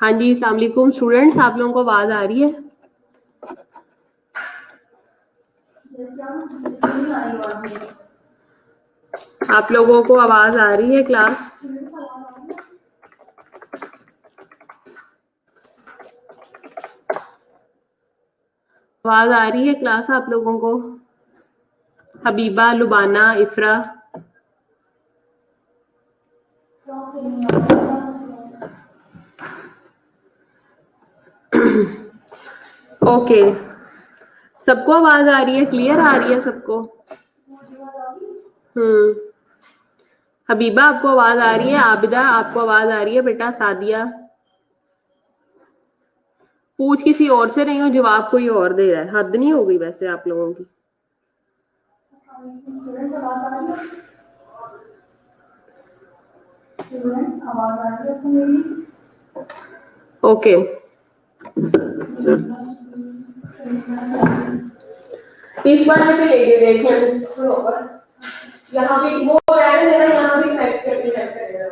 हाँ जी, अस्सलाम वालेकुम स्टूडेंट्स, आप लोगों को आवाज आ रही है? आप लोगों को आवाज आ रही है क्लास? आवाज आ रही है क्लास आप लोगों को? हबीबा, लुबाना, इफ्रा? ओके, सबको आवाज आ रही है? क्लियर आ रही है सबको? हबीबा आपको आवाज आ रही है? आबिदा आपको आवाज आ रही है बेटा? सादिया? पूछ किसी और से रही हूँ, जवाब कोई और दे रहा है। हद नहीं हो गई वैसे आप लोगों की। ओके, इस वाले पे लेके देखें, यहाँ भी वो रहने देना, यहाँ भी टाइप करके टाइप करेगा।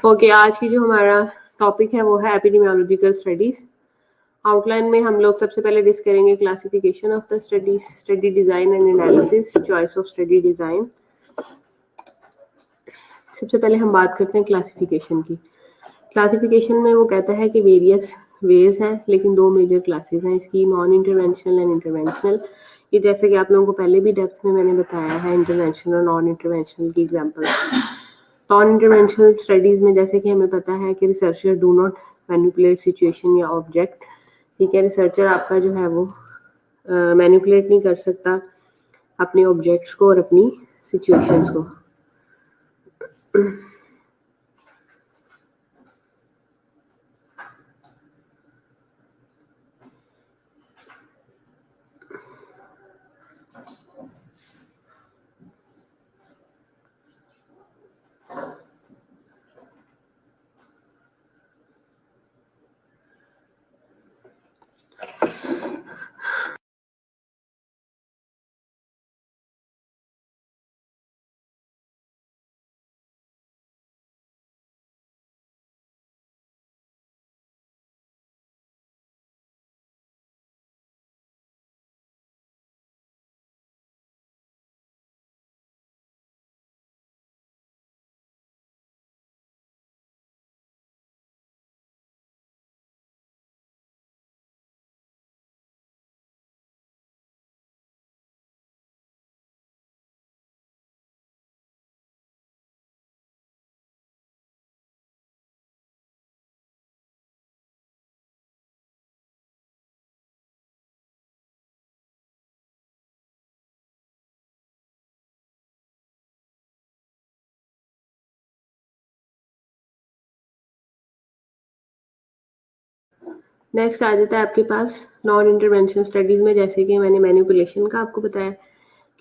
ओके, आज की जो हमारा टॉपिक है वो है एपिडेमियोलॉजिकल स्टडीज। आउटलाइन में हम लोग सबसे पहले डिस्कस करेंगे classification of the studies, study design and analysis, choice of study design. सबसे पहले हम बात करते हैं क्लासिफिकेशन की। क्लासिफिकेशन में वो कहता है कि वेरियस वेज हैं, लेकिन दो मेजर क्लासेस हैं इसकी, नॉन इंटरवेंशनल एंड इंटरवेंशनल। ये जैसे कि आप लोगों को पहले भी डेप्थ में मैंने बताया है, इंटरवेंशनल और नॉन इंटरवेंशनल की एग्जांपल। नॉन इंटरवेंशनल स्टडीज में जैसे कि हमें पता है कि researcher do not manipulate situation या ऑब्जेक्ट। ठीक है, रिसर्चर आपका जो है वो मैनिपुलेट नहीं कर सकता अपने ऑब्जेक्ट्स को और अपनी सिचुएशंस को। नेक्स्ट आ जाता है आपके पास नॉन इंटरवेंशन स्टडीज में, जैसे कि मैंने मैनिपुलेशन का आपको बताया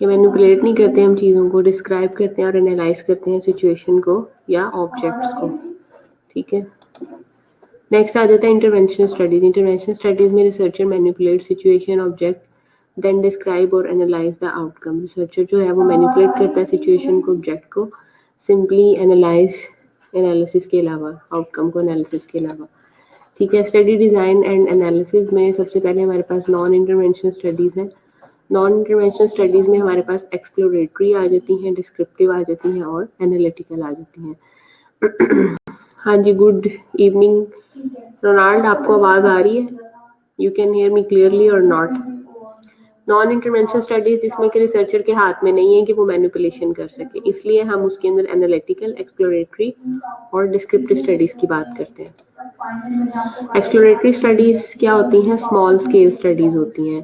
कि मैनिपुलेट नहीं करते हम चीज़ों को, डिस्क्राइब करते हैं और एनालाइज करते हैं सिचुएशन को या ऑब्जेक्ट्स को। ठीक है, नेक्स्ट आ जाता है इंटरवेंशनल स्टडीज। इंटरवेंशनल स्टडीज में researcher manipulate situation object then describe और एनालाइज द आउटकम। रिसर्चर जो है वो मैनिपुलेट करता है सिचुएशन को, ऑब्जेक्ट को, सिंपली एनालिसिस के अलावा, आउटकम को एनालिसिस के अलावा। ठीक है, स्टडी डिजाइन एंड एनालिसिस में सबसे पहले हमारे पास नॉन इंटरवेंशनल स्टडीज हैं। नॉन इंटरवेंशनल स्टडीज में हमारे पास एक्सप्लोरेटरी आ जाती हैं, डिस्क्रिप्टिव आ जाती हैं और एनालिटिकल आ जाती हैं। हाँ जी, गुड इवनिंग रोनाल्ड, आपको आवाज आ रही है? You can hear me clearly और नॉट? नॉन इंटरवेंशनल स्टडीज जिसमें कि रिसर्चर के हाथ में नहीं है कि वो मैनिपुलेशन कर सके, इसलिए हम उसके अंदर एनालिटिकल, एक्सप्लोरेटरी और डिस्क्रिप्टिव स्टडीज की बात करते हैं। एक्सप्लोरेटरी स्टडीज क्या होती हैं? स्मॉल स्केल स्टडीज होती हैं।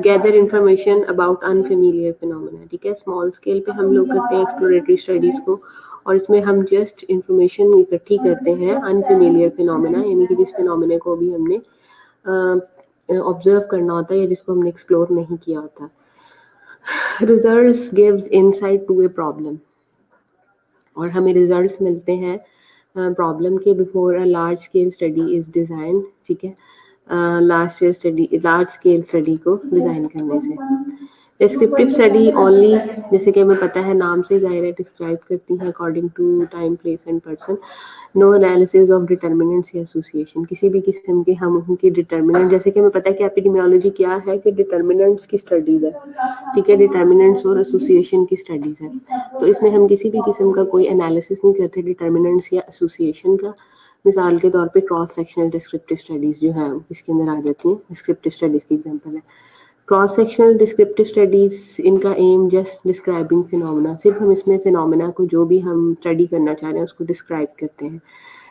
Gather information about unfamiliar phenomena, ठीक है। स्मॉल स्केल पे हम लोग करते हैं एक्सप्लोरेटरी स्टडीज को, और इसमें हम जस्ट इंफॉर्मेशन इकट्ठी करते हैं अनफेमिलियर फिनोमेना, यानी कि जिस फिनोमेना को भी हमने ऑब्जर्व करना होता है या जिसको हमने एक्सप्लोर नहीं किया होता। Results gives insight to a problem, और हमें रिजल्ट्स मिलते हैं प्रॉब्लम के before a large scale study is design, ठीक है। लार्ज स्केल स्टडी को डिजाइन करने से। डिस्क्रिप्टिव स्टडी ओनली, जैसे कि हमें पता है नाम से जाहिर है, डिस्क्राइब करती है according to time, place and person. No analysis of determinants या एसोसिएशन, किसी भी किस्म के हम उनके डिटर्मिनेंट, जैसे कि हमें पता है कि एपिडेमियोलॉजी क्या है, कि डिटर्मिनेंट्स की स्टडीज है, ठीक है। डिटर्मिनेंट्स और एसोसिएशन की स्टडीज है, तो इसमें हम किसी भी किस्म का कोई एनालिसिस नहीं करते डिटर्मिनेंट्स या एसोसिएशन का। मिसाल के तौर पे क्रॉस सेक्शनल डिस्क्रिप्टिव स्टडीज जो है इसके अंदर आ जाती हैं, डिस्क्रिप्टिव स्टडीज की एग्जांपल है। क्रॉस सेक्शनल डिस्क्रिप्टिव स्टडीज, इनका एम जस्ट डिस्क्राइबिंग फिनोमेना, सिर्फ हम इसमें फिनोमेना को जो भी हम स्टडी करना चाह रहे हैं उसको डिस्क्राइब करते हैं।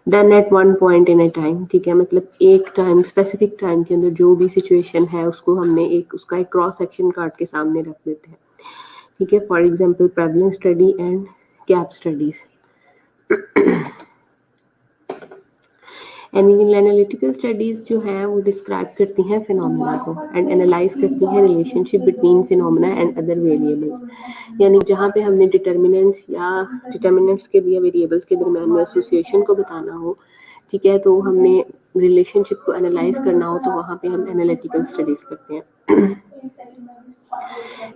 Done at one point in A time, ठीक है, मतलब एक टाइम, स्पेसिफिक टाइम के अंदर जो भी सिचुएशन है उसको हमने उसका एक क्रॉस सेक्शन काट के सामने रख देते हैं, ठीक है। For example prevalence study and gap studies. Analytical studies जो है वो डिस्क्राइब करती हैं फिनोमेना को एंड एनालाइज करती हैं relationship between phenomena and other variables, यानी जहाँ पे हमने डिटर्मिनेंट्स के या वेरिएबल्स के दरमियान में एसोसिएशन को बताना हो, ठीक है, तो हमने रिलेशनशिप को एनालाइज करना हो तो वहाँ पे हम एनालिटिकल स्टडीज करते हैं।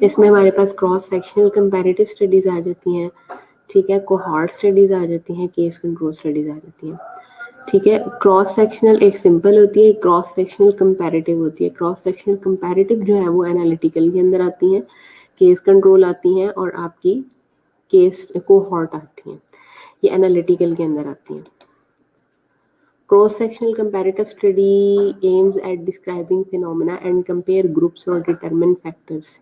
इसमें हमारे पास क्रॉस सेक्शनल कंपैरेटिव स्टडीज आ जाती हैं, ठीक है, कोहॉर्ट स्टडीज आ जाती हैं, केस कंट्रोल स्टडीज आ जाती हैं, ठीक है। क्रॉस सेक्शनल एक सिंपल होती है, क्रॉस सेक्शनल कंपैरेटिव होती है। क्रॉस सेक्शनल कंपैरेटिव जो है वो एनालिटिकल के अंदर आती हैं, केस कंट्रोल आती हैं, और आपकी केस कोहॉर्ट आती हैं, ये एनालिटिकल के अंदर आती हैं। Cross sectional comparative study aims at describing phenomena and compare groups और determine factors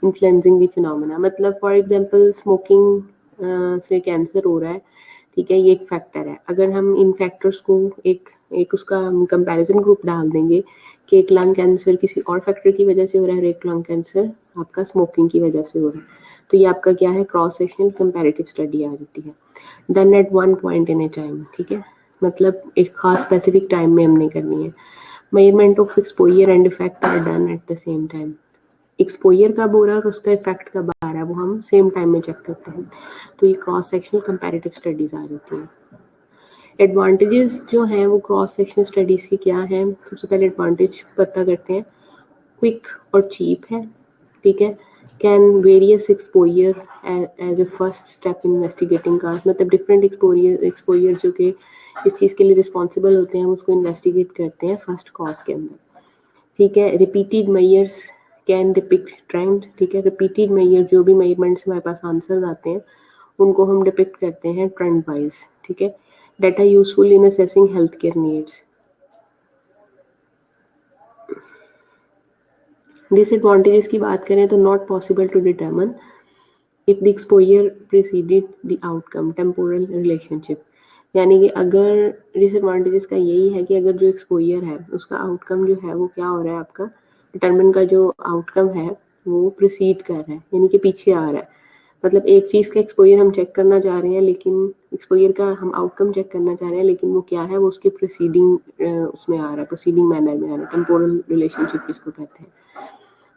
influencing the phenomena, मतलब फॉर एग्जांपल स्मोकिंग से कैंसर हो रहा है, ठीक है, ये एक फैक्टर है। अगर हम इन फैक्टर्स को एक उसका कंपैरिजन ग्रुप डाल देंगे कि एक लंग कैंसर किसी और फैक्टर की वजह से हो रहा है और एक लंग कैंसर आपका स्मोकिंग की वजह से हो रहा है, तो ये आपका क्या है? क्रॉस सेक्शनल कंपैरेटिव स्टडी आ जाती है। Done at one point in A time, ठीक है, मतलब एक खास स्पेसिफिक टाइम में हमने करनी है। Measurement of exposure and effect are done at the same time, exposure कब हो रहा है और उसका इफेक्ट कब आ रहा है वो हम सेम टाइम में चेक करते हैं, तो ये क्रॉस सेक्शनल कंपैरेटिव स्टडीज आ जाती हैं। एडवांटेजेस जो हैं वो क्रॉस सेक्शनल स्टडीज के क्या हैं? सबसे पहले एडवांटेज पता करते हैं, क्विक और चीप है, ठीक है। Can various exposure as a first step investigating cause, मतलब डिफरेंट एक्सपोजर जो कि इस चीज़ के लिए रिस्पॉन्सिबल होते हैं उसको इन्वेस्टिगेट करते हैं फर्स्ट कॉज के अंदर, ठीक है। Repeated measures can depict trend, ठीक है, रिपीटेड मेजर जो भी मेजरमेंट्स हमारे पास आंसर्स आते हैं उनको हम डिपिक्ट करते हैं ट्रेंड वाइज, ठीक है। Data useful in assessing health care needs. Disadvantages की बात करें तो not possible to determine if the exposure preceded the outcome, temporal relationship, यानी कि अगर डिसएडवांटेजेस का यही है कि अगर जो एक्सपोजर है उसका आउटकम जो है वो क्या हो रहा है, आपका डिटरमिन का जो आउटकम है वो प्रीसीड कर रहा है, यानी कि पीछे आ रहा है। मतलब एक चीज़ का एक्सपोजर हम चेक करना चाह रहे हैं, लेकिन एक्सपोजर का हम आउटकम चेक करना चाह रहे हैं, लेकिन वो क्या है, वो उसके प्रीसीडिंग उसमें आ रहा है, प्रीसीडिंग मैनर में आ रहा है, टेम्पोरल रिलेशनशिप जिसको कहते हैं,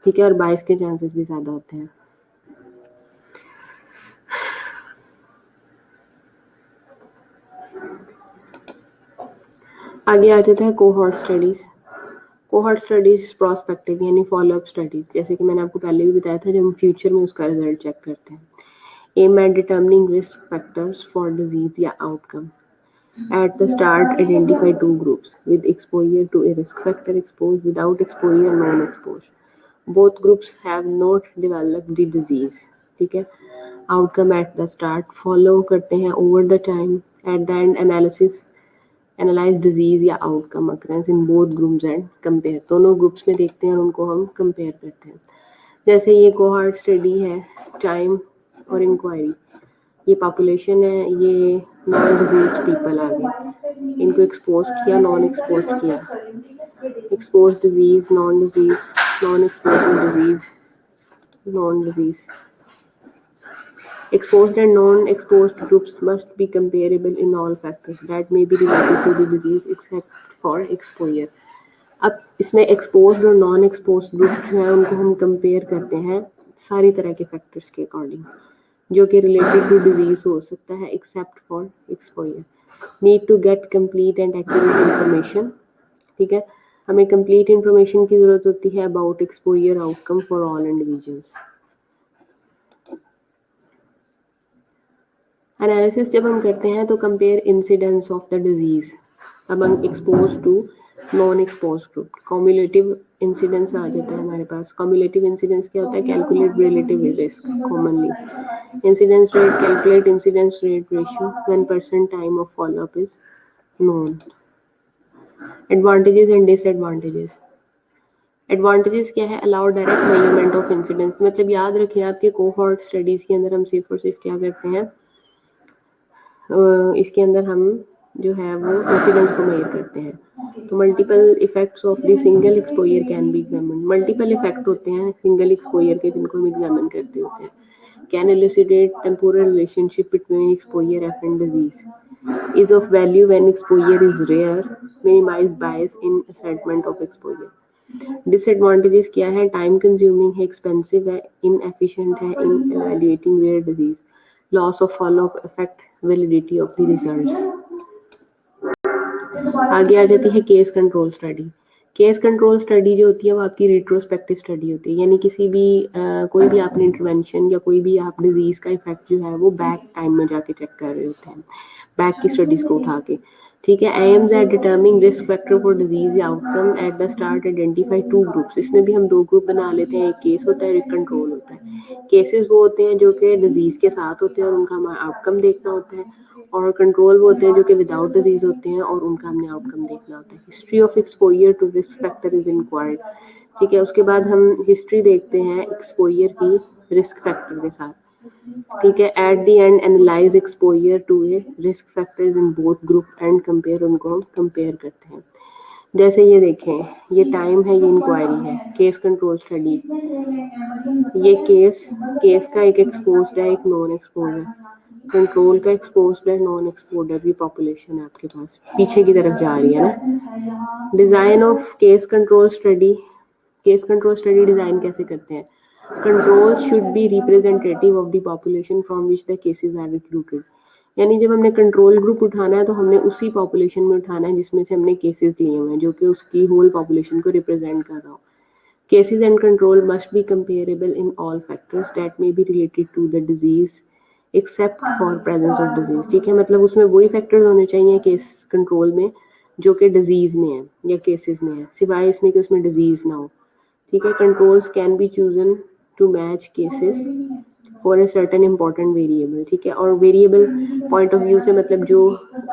ठीक है, और बायस के चांसेस भी ज़्यादा होते हैं। आगे आ जाता है cohort studies. Cohort studies prospective यानी फॉलोअप स्टडीज, जैसे कि मैंने आपको पहले भी बताया था, जब हम फ्यूचर में उसका रिजल्ट चेक करते हैं। Aim at determining risk factors for disease या outcome. At the start, identify two groups with exposure to a risk factor exposed, without exposure, non-exposed. Both groups have not developed the disease. ठीक है, outcome at the start, follow करते हैं over the time, at the end analyse disease या outcome occurrence in both groups and compare, दोनों groups में देखते हैं और उनको हम कंपेयर करते हैं। जैसे ये कोहॉर्ट स्टडी है, टाइम और इंक्वायरी, ये पॉपुलेशन है, ये नॉन डिजीज्ड पीपल आ गए, इनको एक्सपोज किया, नॉन एक्सपोज किया, expose disease, non expose disease, non disease. Exposed and non-exposed groups must be comparable in all factors that may be related to the disease except for exposure. अब इसमें exposed और non exposed group जो है उनको हम compare करते हैं सारी तरह के फैक्टर्स के अकॉर्डिंग जो कि रिलेटेड टू डिजीज हो सकता है except for exposure. Need to get complete and accurate information. ठीक है, हमें कंप्लीट इंफॉर्मेशन की जरूरत होती है about exposure outcome for all individuals. Analysis जब हम करते हैं तो compare incidence of the disease among expose to non expose group. Cumulative incidence आ जाता है हमारे पास. कॉम्युलेटिव इंसिडेंस क्या होता है? Calculate relative risk. Commonly incidence rate, calculate incidence rate ratio when % time of follow up is known. Advantages and disadvantages. Advantages क्या है? Allow direct measurement of incidence. मतलब याद रखिए आपके कोहॉर्ट स्टडीज के अंदर हम सिर्फ और सिर्फ क्या करते हैं, इसके अंदर हम जो है वो इंसिडेंस को मेजर करते हैं. तो multiple effects of the single exposure can be examined. Multiple effect होते हैं सिंगल एक्सपोजर के जिनको हम एग्जामिन करते होते हैं. Can elucidate temporal relationship between exposure and disease. Is of value when exposure is rare. Minimise bias in assessment of exposure. Disadvantages क्या है? टाइम कंज्यूमिंग है, एक्सपेंसिव है, इनएफिशिएंट है in evaluating rare disease. Loss of follow up effect, validity of the results. आगे आ जाती है case control study. Case control study जो होती है वो आपकी रिट्रोस्पेक्टिव स्टडी होती है, यानी किसी भी कोई भी आपने इंटरवेंशन या कोई भी आप डिजीज का इफेक्ट जो है वो बैक टाइम में जाके चेक कर रहे होते हैं, बैक की स्टडीज को उठा के. ठीक है. Aims at डिटर्मिंग risk factor for disease outcome at the start identify 2 groups. इसमें भी हम 2 ग्रुप बना लेते हैं, एक केस होता है, एक कंट्रोल होता है. केसेस वो होते हैं जो कि डिजीज के साथ होते हैं और उनका हमें आउटकम देखना होता है, और कंट्रोल वो होते हैं जो कि विदाउट डिजीज होते हैं और उनका हमने आउटकम देखना होता है. History of exposure to risk factor is inquired. ठीक है, उसके बाद हम हिस्ट्री देखते हैं एक्सपोजर की रिस्क फैक्टर के साथ. ठीक है. At the end analyse exposure to a risk factors in both group and compare. उनको हम कंपेयर करते हैं. जैसे ये देखें, ये टाइम है, ये इंक्वायरी है, केस कंट्रोल स्टडी. ये केस का एक एक्सपोज्ड है, एक नॉन एक्सपोज्ड है. कंट्रोल का एक्सपोज्ड है, नॉन एक्सपोज्ड है. भी पॉपुलेशन है आपके पास, पीछे की तरफ जा रही है ना. Design of case control study. Case control study design कैसे करते हैं? Controls should be representative of the population from which the cases are recruited. यानी जब हमने कंट्रोल ग्रुप उठाना है तो हमने उसी पॉपुलेशन में उठाना है जिसमें से हमने केसेस लिए हुए हैं, जो कि उसकी होल पॉपुलेशन को रिप्रेजेंट कर रहा हो. Cases and control must be comparable in all factors that may be related to the disease except for presence of disease. ठीक है, मतलब उसमें वही फैक्टर्स होने चाहिए केस कंट्रोल में जो कि डिजीज में है या केसेस में है, सिवाय इसमें कि उसमें डिजीज ना हो. ठीक है. Controls can be chosen to match cases for a certain important variable. ठीक है, और वेरिएबल पॉइंट ऑफ व्यू से मतलब जो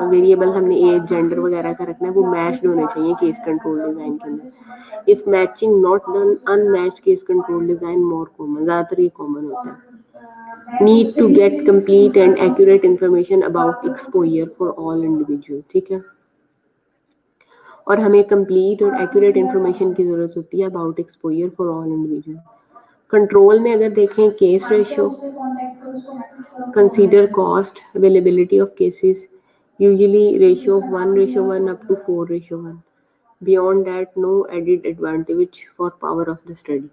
वेरिएबल हमने एज, जेंडर वगैरह का रखना है वो मैच्ड होने चाहिए केस कंट्रोल डिजाइन के अंदर. If matching not done, unmatched case control design more common. ज्यादातर ये कॉमन होता है. Need to get complete and accurate information about exposure for all individual. ठीक है, और हमें कंप्लीट और एक्यूरेट इंफॉर्मेशन की जरूरत होती है about exposure for all individual. Control में अगर देखें case ratio, consider cost, availability of cases, usually ratio of 1:1 up to 4:1. Beyond that no added advantage for power of the study.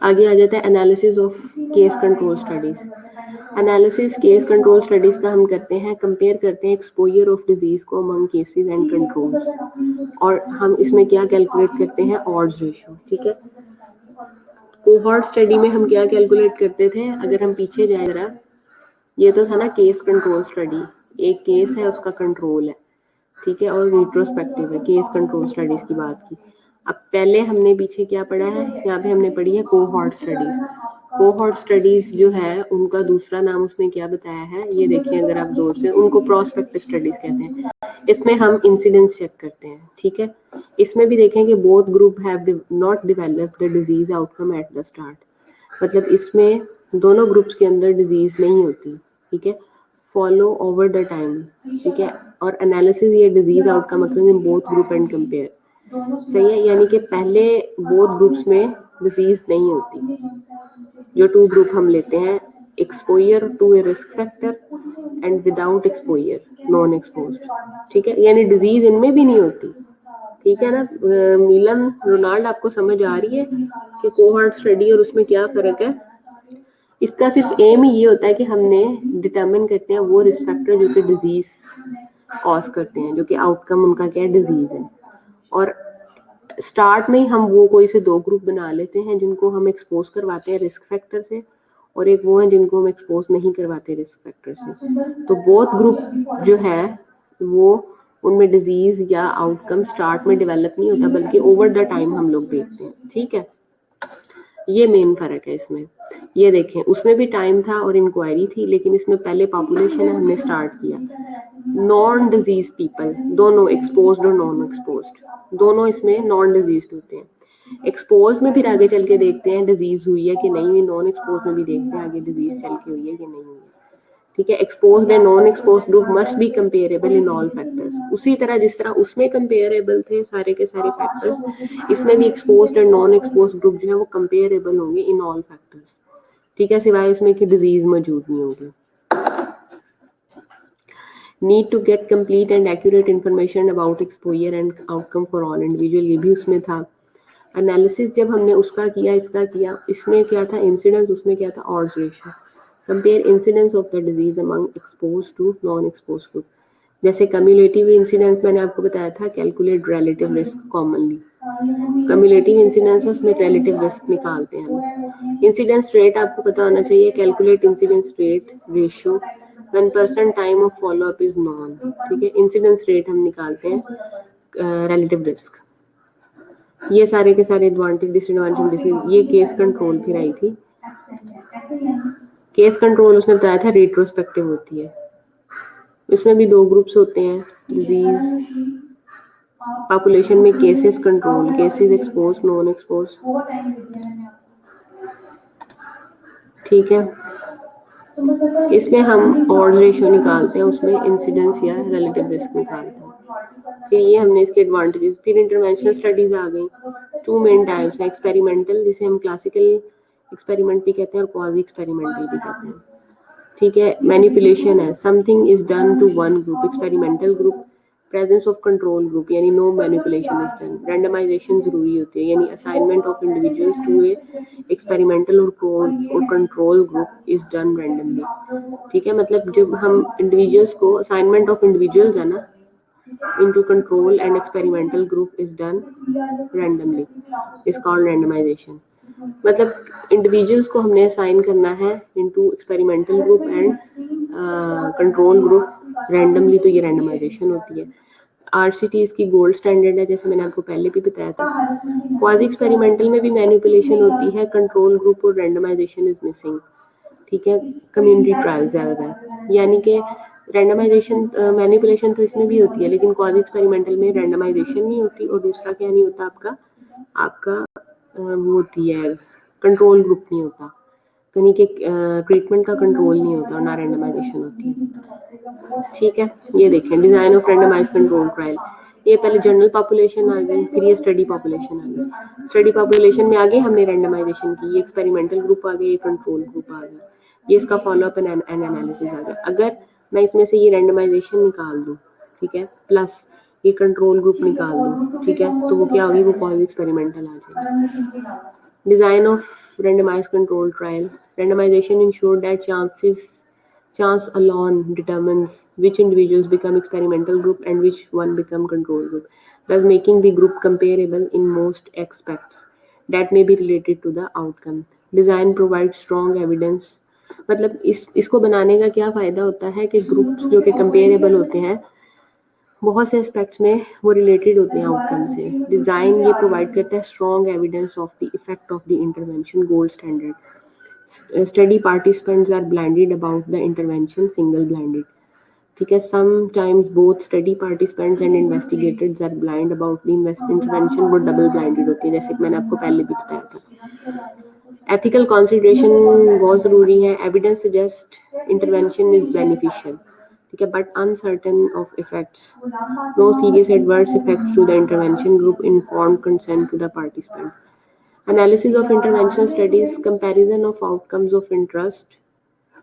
आगे आ जाता है analysis of case control studies. Analysis case control studies का हम करते हैं, compare करते हैं एक्सपोजर ऑफ डिजीज को अमंग केसेस एंड कंट्रोल्स, और हम इसमें क्या कैलकुलेट करते हैं? Odds ratio. ठीक है. कोहॉर्ट स्टडी में हम क्या कैलकुलेट करते थे? अगर हम पीछे जाए जरा, ये तो था ना केस कंट्रोल स्टडी. एक केस है, उसका कंट्रोल है. ठीक है, और रिट्रोस्पेक्टिव है, केस कंट्रोल स्टडीज की बात की. अब पहले हमने पीछे क्या पढ़ा है? यहाँ पे हमने पढ़ी है कोहॉर्ट स्टडीज. कोहॉर्ट स्टडीज जो है उनका दूसरा नाम उसने क्या बताया है? ये देखिए अगर आप जोर से, उनको प्रोस्पेक्टिव स्टडीज कहते हैं. इसमें हम इंसिडेंस चेक करते हैं. ठीक है. इसमें भी देखें कि both group have not developed the disease outcome at the start. मतलब इसमें दोनों ग्रुप्स के अंदर डिजीज नहीं होती, ठीक है। फॉलो ओवर द टाइम, ठीक है। और एनालिसिस ये disease outcome across in both group and compare, सही है। यानी कि पहले बोथ ग्रुप्स में डिजीज नहीं होती, जो टू ग्रुप हम लेते हैं, exposure to a risk factor and without exposure non exposed, ठीक है। यानी डिजीज इनमें भी नहीं होती, ठीक है ना। नीलम रोनाल्ड, आपको समझ आ रही है कि कोहॉर्ट स्टडी और उसमें क्या फर्क है? इसका सिर्फ एम ही ये होता है कि हमने डिटरमिन करते हैं वो रिस्क फैक्टर जो कि डिजीज कॉज करते हैं, जो कि आउटकम उनका क्या है, डिजीज है। और स्टार्ट में हम वो कोई से दो ग्रुप बना लेते हैं जिनको हम एक्सपोज करवाते हैं रिस्क फैक्टर से, और एक वो है जिनको हम एक्सपोज नहीं करवाते रिस्क फैक्टर से। तो बोथ ग्रुप जो है वो उनमें डिजीज या आउटकम स्टार्ट में डेवलप नहीं होता, बल्कि ओवर द टाइम हम लोग देखते हैं, ठीक है। ये मेन फर्क है इसमें। ये देखें, उसमें भी टाइम था और इंक्वायरी थी, लेकिन इसमें पहले पॉपुलेशन है, हमने स्टार्ट किया। नॉन डिजीज पीपल, दोनों एक्सपोज्ड और नॉन एक्सपोज्ड, दोनों इसमें नॉन डिजीज्ड होते हैं। एक्सपोज में फिर आगे चल के देखते हैं डिजीज हुई है कि नहीं हुई, नॉन एक्सपोज में भी देखते हैं आगे डिजीज चल के हुई है कि नहीं हुई है, ठीक है। Exposed and non exposed group must be comparable in all factors. उसी तरह जिस तरह उसमें कंपेरेबल थे सारे के सारे फैक्टर्स, इसमें भी exposed and non exposed group जो है वो कंपेरेबल होंगे इन ऑल फैक्टर्स, ठीक है, सिवाय इसमें कि डिजीज मौजूद नहीं होगी। Need to get complete and accurate information about exposure and outcome for all individual, ये भी उसमें था। एनालिसिस जब हमने उसका किया, इसका किया, इसमें क्या था इंसिडेंस, उसमें क्या था odds ratio. Compare incidence of the disease among exposed to non exposed group. जैसे कम्युलेटिव इंसिडेंस मैंने आपको बताया था, calculate relative risk commonly. Cumulative incidence उसमें रिलेटिव रिस्क निकालते हैं। इंसिडेंस रेट आपको पता होना चाहिए, calculate incidence rate ratio when percent time of follow up is known, ठीक है। इंसिडेंस रेट हम निकालते हैं रिलेटिव रिस्क। ये सारे के सारे एडवांटेज डिसएडवांटेज। ये केस कंट्रोल फिर आई थी। केस कंट्रोल उसने बताया था रेट्रोस्पेक्टिव होती है। इसमें भी दो ग्रुप्स होते हैं, डिजीज पॉपुलेशन में cases control, cases expose non expose, ठीक है। इसमें हम ऑड रेशियो निकालते हैं, उसमें इंसिडेंस या रिलेटिव रिस्क निकालते हैं। फिर ये हमने इसके एडवांटेजेस। फिर इंटरवेंशनल स्टडीज आ गई। टू मेन टाइप्स है, एक्सपेरिमेंटल जिसे हम क्लासिकल एक्सपेरिमेंट भी कहते हैं और क्वाजी एक्सपेरिमेंटल भी कहते हैं, ठीक है। मैनिपुलेशन है, something is done to one group, experimental group, presence of control group यानी no manipulation is done. Randomisation जरूरी होती है, यानी assignment of individuals to a experimental और control group is done randomly, ठीक है। मतलब जब हम इंडिविजुअल्स को, असाइनमेंट ऑफ इंडिविजुअल्स है ना, into control and experimental group is done randomly, is called randomization। मतलब इंडिविजुअल्स को हमने असाइन करना है into experimental group and control group randomly, तो ये रैंडमाइजेशन होती है। आरसीटी इसकी गोल्ड स्टैंडर्ड है, जैसे मैंने आपको पहले भी बताया था। क्वाजी एक्सपेरिमेंटल में भी मैनिपुलेशन होती है, कंट्रोल ग्रुप और रैंडमाइजेशन इज मिसिंग, ठीक है। कम्युनिटी ट्रायल ज्यादातर, यानी कि रैंडमाइजेशन मैनिपुलेशन तो इसमें भी होती है, लेकिन क्वाजी एक्सपेरिमेंटल में रैंडमाइजेशन नहीं होती, और दूसरा क्या नहीं होता आपका वो होती है कंट्रोल ग्रुप नहीं होता, कहीं के ट्रीटमेंट का कंट्रोल नहीं होता और ना रैंडमाइजेशन होती है, ठीक है। ये देखें design of randomise control trial. ये पहले जनरल पॉपुलेशन आ गई, फिर ये स्टडी पॉपुलेशन आ गई। स्टडी पॉपुलेशन में आगे हमने रैंडमाइजेशन की, ये एक्सपेरिमेंटल ग्रुप आ गया, ये कंट्रोल ग्रुप आ गया, ये इसका फॉलोअप एंड एनालिसिस आ गया। अगर मैं इसमें से ये रैंडमाइजेशन निकाल दूं, ठीक है, प्लस ये कंट्रोल ग्रुप निकाल दूं, ठीक है, तो वो क्या होगी, वो क्वाजी एक्सपेरिमेंटल आ जाएगी। Design of randomized control trial. Randomization ensures that chance alone determines which individuals become experimental group and which one become control group, thus making the group comparable in most aspects that may be related to the outcome. Design provides strong evidence. मतलब इसको बनाने का क्या फायदा होता है कि groups जो कि कंपेरेबल होते हैं बहुत से एस्पेक्ट्स में वो रिलेटेड होते हैं आउटकम से। डिजाइन ये प्रोवाइड करता है strong evidence of the effect of the intervention, gold standard. Study participants are blinded about the intervention, single blinded, ठीक है। Sometimes both study participants and investigators are blind about the intervention, वो double blinded होती है, जैसे कि मैंने आपको पहले भी बताया था। एथिकल कंसिडरेशन बहुत ज़रूरी है. Evidence suggest intervention is beneficial, ठीक है, but uncertain of effects. No serious adverse effects to the intervention group. Informed consent to the participant. Analysis of intervention studies, comparison of outcomes of interest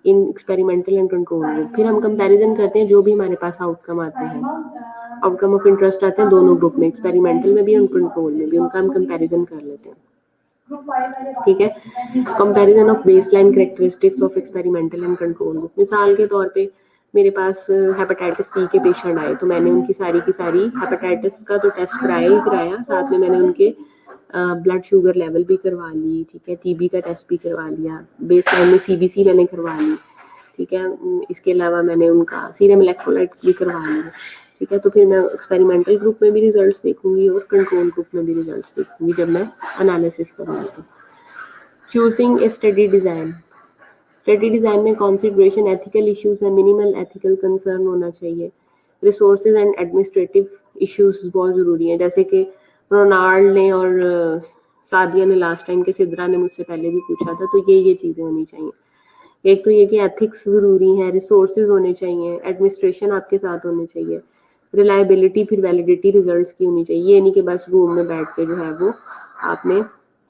in experimental and control group. फिर हम comparison करते हैं जो भी हमारे पास outcome आते हैं, outcome of interest आते हैं दोनों ग्रुप में, एक्सपेरिमेंटल में भी और कंट्रोल में भी, उनका हम कंपैरिजन कर लेते हैं. ठीक है. Comparison of baseline characteristics of experimental and control group. मिसाल के तौर पे मेरे पास हेपेटाइटिस सी के पेशेंट आए, तो मैंने उनकी सारी की सारी हेपेटाइटिस का तो टेस्ट कराया ही कराया, साथ में मैंने उनके ब्लड शुगर लेवल भी करवा ली, ठीक है, टीबी का टेस्ट भी करवा लिया, बेसलाइन में सीबीसी मैंने करवा ली, ठीक है. इसके अलावा मैंने उनका सीरम इलेक्ट्रोलाइट भी करवा लिया, ठीक है. तो फिर मैं एक्सपेरिमेंटल ग्रुप में भी रिजल्ट्स देखूंगी और कंट्रोल ग्रुप में भी रिजल्ट्स देखूंगी जब मैं एनालिसिस करूंगी. तो choosing a study design. Study design में कंसिडरेशन एथिकल इश्यूज है, मिनिमल एथिकल कंसर्न होना चाहिए. रिसोर्सेज एंड एडमिनिस्ट्रेटिव इश्यूज बहुत जरूरी है, जैसे कि रोनाल्ड ने और सादिया ने लास्ट टाइम के सिद्रा ने मुझसे पहले भी पूछा था. तो ये चीजें होनी चाहिए. एक तो ये कि एथिक्स जरूरी है, रिसोर्सेज होने चाहिए, एडमिनिस्ट्रेशन आपके साथ होने चाहिए, रिलायबिलिटी फिर वैलिडिटी रिजल्ट्स की होनी चाहिए. ये नहीं कि बस रूम में बैठ के जो है वो आपने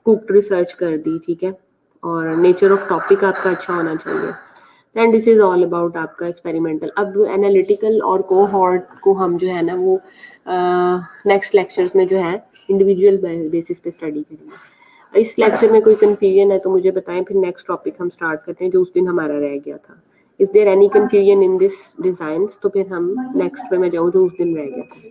कुक्ड रिसर्च कर दी, ठीक है, और नेचर ऑफ टॉपिक आपका अच्छा होना चाहिए. And this is all about आपका एक्सपेरिमेंटल. अब एनालिटिकल और कोहॉर्ट को हम जो है ना वो नेक्स्ट लेक्चर्स में जो है इंडिविजुअल बेसिस पे स्टडी करेंगे. इस लेक्चर में कोई कंफ्यूजन है तो मुझे बताएं, फिर नेक्स्ट टॉपिक हम स्टार्ट करते हैं जो उस दिन हमारा रह गया था. Is there any confusion in this designs? तो फिर हम नेक्स्ट पे मैं जाऊँ जो उस दिन रह गया था.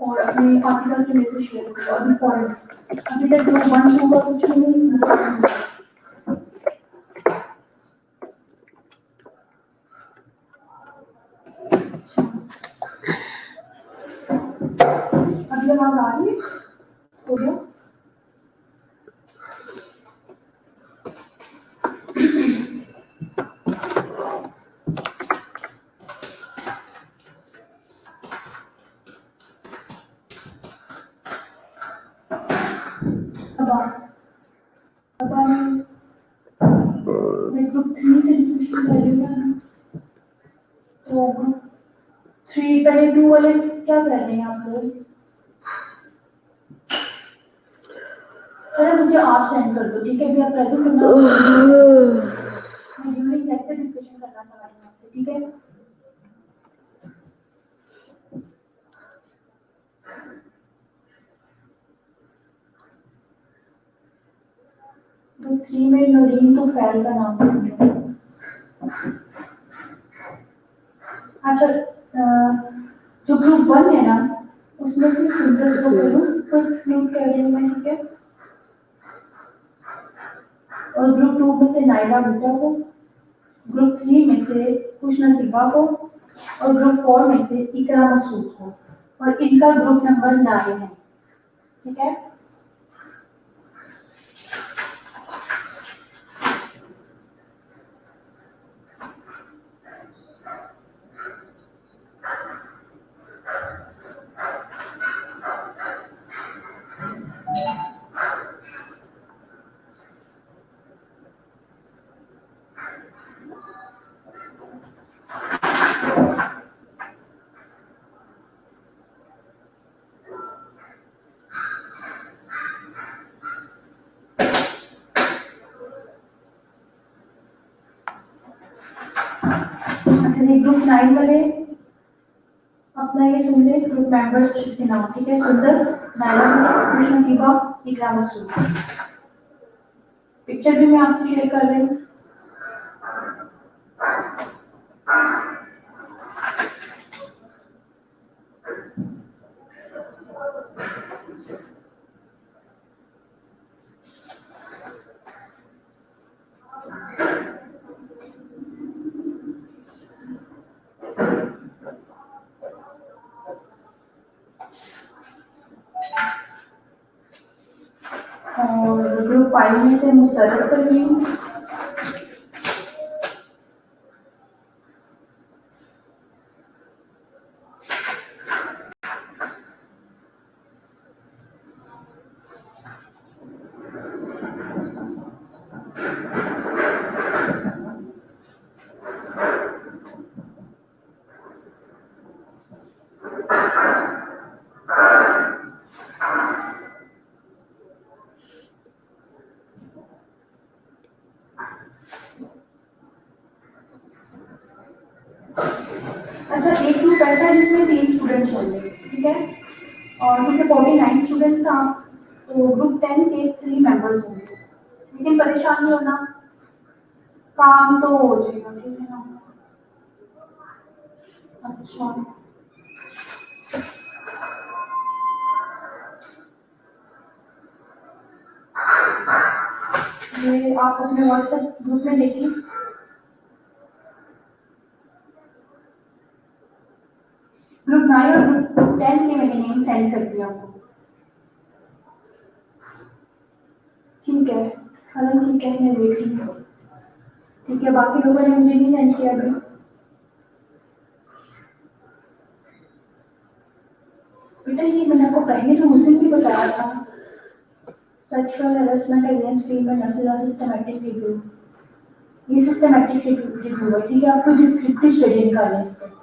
और अपने आर्टिकल्स में से शेयर करो. अभी पॉइंट अभी तक जो बंद होगा कुछ नहीं. अभी आवाज आ रही है? हो गया? मैं ग्रुप 3 से डिस्कशन कर रही हूँ. तो ग्रुप 3 पहले 2 वाले क्या कर रहे हैं आप लोग? अरे मुझे आप सेंड कर दो, ठीक है. अभी आप प्रेजेंट करना, मैं ड्यूरिंग लेक्चर डिस्कशन करना चाह रही हूँ आपसे, ठीक है. ग्रुप 3 में नौरीन तो फैल का नाम समझो. अच्छा, जो ग्रुप 1 है ना उसमें से सुंदर को करूँ तो एक्सक्लूड कर रही हूँ मैं, ठीक है. और ग्रुप 2 में से नाइला भुट्टा को, ग्रुप 3 में से खुश नसीबा को, और ग्रुप 4 में से इकरा मकसूद को, और इनका ग्रुप नंबर 9 है, ठीक है. ग्रुप 9 वाले अपना ये सुन ले, ग्रुप मेंबर्स के नाम, ठीक है. सुंदर, नाइला, खुश नसीबा, इकरा मकसूद. पिक्चर भी मैं आपसे शेयर कर रही हूँ. और ग्रुप 5 में से मुसर्रत परवीन, एक ग्रुप ऐसा है जिसमें 3 स्टूडेंट्स होंगे, ठीक है, और क्योंकि 49 स्टूडेंट्स था तो ग्रुप 10 के 3 मेंबर्स होंगे, लेकिन परेशान नहीं होना, काम तो हो जाएगा, ठीक है ना। अच्छा, ये आप अपने व्हाट्सएप ग्रुप में देखिए। ग्रुप 9 और ग्रुप 10 के मैंने नेम सेंड कर दिया आपको, ठीक है। हेलो, ठीक है, मैं देख रही हूँ, ठीक है। बाकी लोगों ने मुझे नहीं सेंड किया अभी। बेटा ये मैंने आपको पहले तो उस दिन भी बताया था, sexual harassment against female nurses are systematic review, ये सिस्टमैटिक रिव्यू है, ठीक है। आपको डिस्क्रिप्टिव स्टडी निकालना है इस पर।